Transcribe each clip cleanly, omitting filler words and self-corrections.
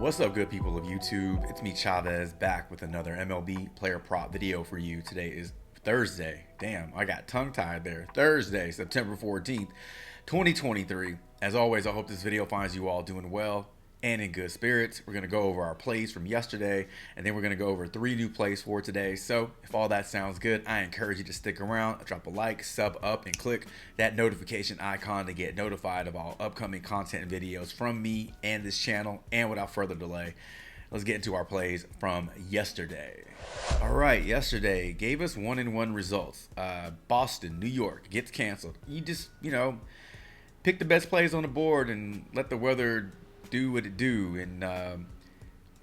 What's up, good people of YouTube? It's me, Chavez, back with another MLB player prop video for you. Today is Thursday. Damn, I got tongue-tied there. Thursday, September 14th, 2023. As always, I hope this video finds you all doing well and in good spirits. We're going to go over our plays from yesterday, and then we're going to go over 3 new plays for today. So if all that sounds good, I encourage you to stick around, drop a like, sub up, and click that notification icon to get notified of all upcoming content and videos from me and this channel. And without further delay, let's get into our plays from yesterday. All right, yesterday gave us 1-1 results. Boston, New York gets canceled. You just, pick the best plays on the board and let the weather do what it do, and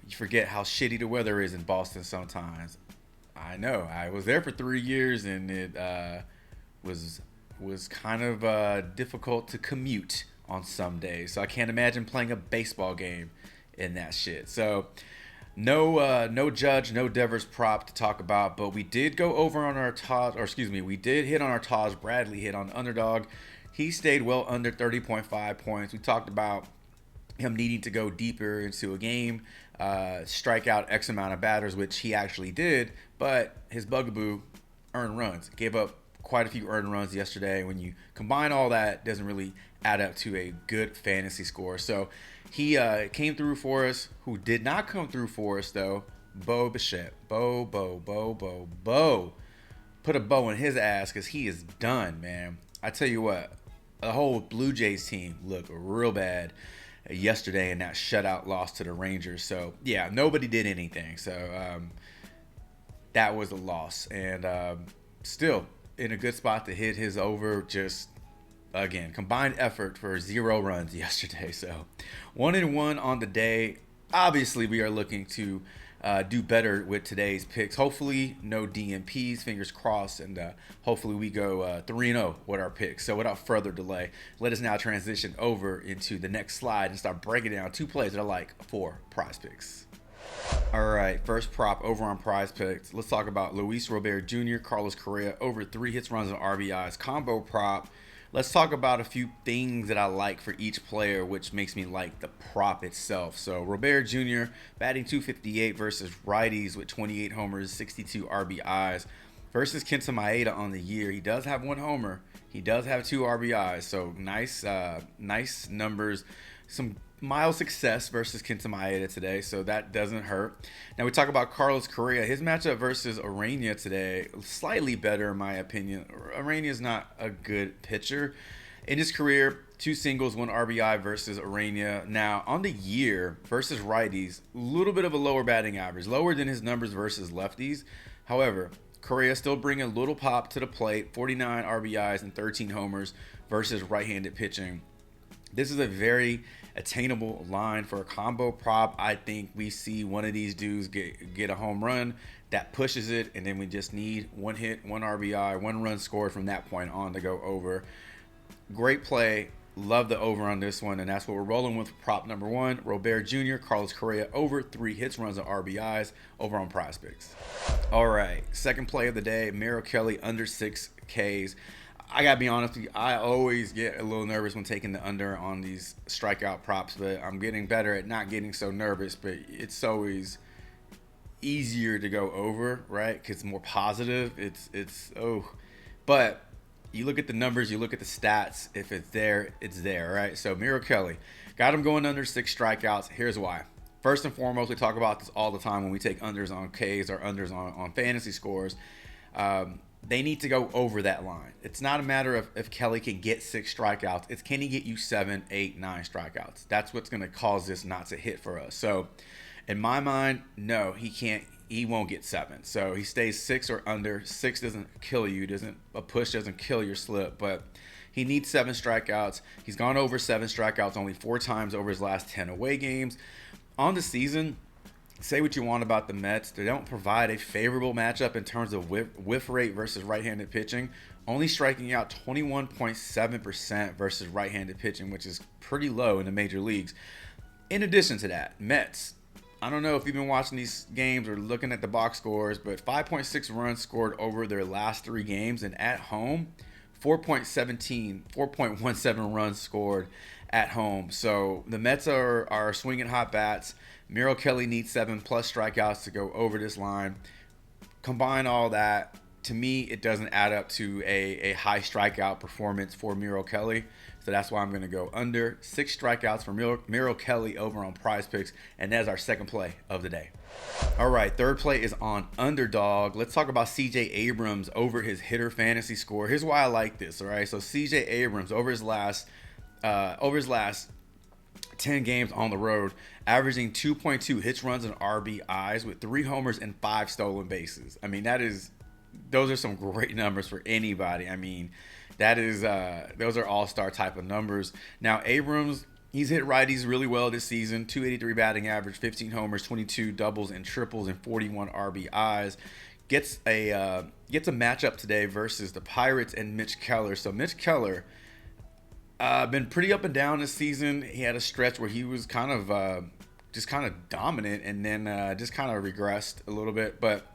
you forget how shitty the weather is in Boston sometimes. I know, I was there for 3 years, and it was kind of difficult to commute on some days. So I can't imagine playing a baseball game in that shit. So no Judge, no Devers prop to talk about, but we did go over on our Taj, or excuse me, we did hit on our Taj. Bradley hit on underdog. He stayed well under 30.5 points. We talked about him needing to go deeper into a game, strike out X amount of batters, which he actually did, but his bugaboo, earned runs. Gave up quite a few earned runs yesterday. When you combine all that, it doesn't really add up to a good fantasy score. So he came through for us. Who did not come through for us, though, Bo Bichette. Bo. Put a bow in his ass because he is done, man. I tell you what, the whole Blue Jays team looked real bad yesterday in that shutout loss to the Rangers. So yeah, nobody did anything. So that was a loss, and still in a good spot to hit his over. Just again, combined effort for 0 runs yesterday. So 1-1 on the day. Obviously, we are looking to do better with today's picks. Hopefully, no DNPs, fingers crossed, and hopefully we go 3-0 with our picks. So without further delay, let us now transition over into the next slide and start breaking down 2 plays that I like for Prizepicks. All right, first prop over on Prizepicks. Let's talk about Luis Robert Jr., Carlos Correa, over 3 hits, runs, and RBIs. Combo prop. Let's talk about a few things that I like for each player, which makes me like the prop itself. So Robert Jr. batting .258 versus righties with 28 homers, 62 RBIs. Versus Kenta Maeda on the year, he does have 1 homer. He does have 2 RBIs. So nice numbers. Some mild success versus Kenta Maeda today, so that doesn't hurt. Now we talk about Carlos Correa. His matchup versus Urania today, slightly better in my opinion. Urania is not a good pitcher. In his career, 2 singles, 1 RBI versus Urania. Now on the year versus righties, a little bit of a lower batting average, lower than his numbers versus lefties. However, Correa still bringing a little pop to the plate, 49 RBIs and 13 homers versus right-handed pitching. This is a very attainable line for a combo prop. I think we see one of these dudes get a home run that pushes it, and then we just need 1 hit, 1 RBI, 1 run scored from that point on to go over. Great play. Love the over on this one, and that's what we're rolling with. Prop number 1, Robert Jr., Carlos Correa, over 3 hits, runs, and RBIs over on Prizepicks. All right, second play of the day, Merrill Kelly, under 6 Ks. I gotta be honest with you, I always get a little nervous when taking the under on these strikeout props, but I'm getting better at not getting so nervous. But it's always easier to go over, right? Because it's more positive. But you look at the numbers, you look at the stats. If it's there, it's there, right? So Merrill Kelly got him going under 6 strikeouts. Here's why. First and foremost, we talk about this all the time when we take unders on Ks or unders on fantasy scores. They need to go over that line. It's not a matter of if Kelly can get 6 strikeouts. It's can he get you 7, 8, 9 strikeouts. That's what's going to cause this not to hit for us. So in my mind, no, he can't. He won't get 7. So he stays 6 or under. 6 doesn't kill you. A push doesn't kill your slip. But he needs 7 strikeouts. He's gone over 7 strikeouts only 4 times over his last 10 away games. On the season, say what you want about the Mets, they don't provide a favorable matchup in terms of whiff rate versus right-handed pitching, only striking out 21.7% versus right-handed pitching, which is pretty low in the major leagues. In addition to that, Mets, I don't know if you've been watching these games or looking at the box scores, but 5.6 runs scored over their last 3 games, and at home, 4.17 runs scored at home. So the Mets are swinging hot bats. Merrill Kelly needs 7+ strikeouts to go over this line. Combine all that, to me, it doesn't add up to a high strikeout performance for Merrill Kelly. So that's why I'm going to go under 6 strikeouts for Merrill Kelly over on Prizepicks. And that's our second play of the day. All right, third play is on underdog. Let's talk about CJ Abrams over his hitter fantasy score. Here's why I like this. All right, so CJ Abrams over his last 10 games on the road, averaging 2.2 hits, runs, and RBIs with 3 homers and 5 stolen bases. I mean, those are some great numbers for anybody. I mean, those are all-star type of numbers. Now, Abrams, he's hit righties really well this season. 283 batting average, 15 homers, 22 doubles and triples, and 41 RBIs. Gets a matchup today versus the Pirates and Mitch Keller. So Mitch Keller been pretty up and down this season. He had a stretch where he was kind of dominant, and then just kind of regressed a little bit. But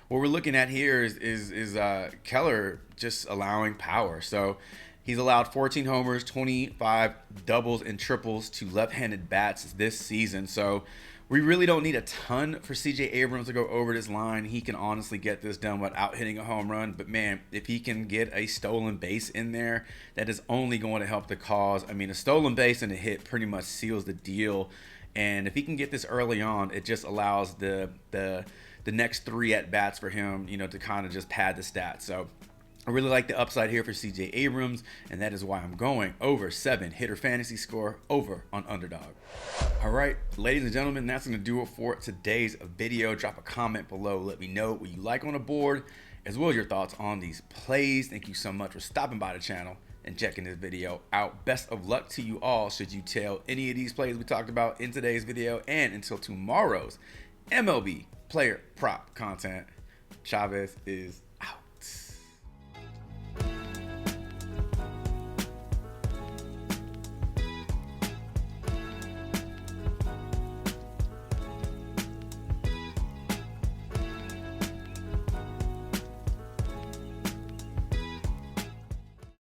what we're looking at here is Keller just allowing power. So he's allowed 14 homers, 25 doubles and triples to left-handed bats this season. So we really don't need a ton for CJ Abrams to go over this line. He can honestly get this done without hitting a home run. But, man, if he can get a stolen base in there, that is only going to help the cause. I mean, a stolen base and a hit pretty much seals the deal. And if he can get this early on, it just allows the next 3 at-bats for him, to kind of just pad the stats. So I really like the upside here for CJ Abrams, and that is why I'm going over 7 hitter fantasy score over on underdog. All right, ladies and gentlemen, that's going to do it for today's video. Drop a comment below. Let me know what you like on the board, as well as your thoughts on these plays. Thank you so much for stopping by the channel and checking this video out. Best of luck to you all should you tail any of these plays we talked about in today's video. And until tomorrow's MLB player prop content, Chavez is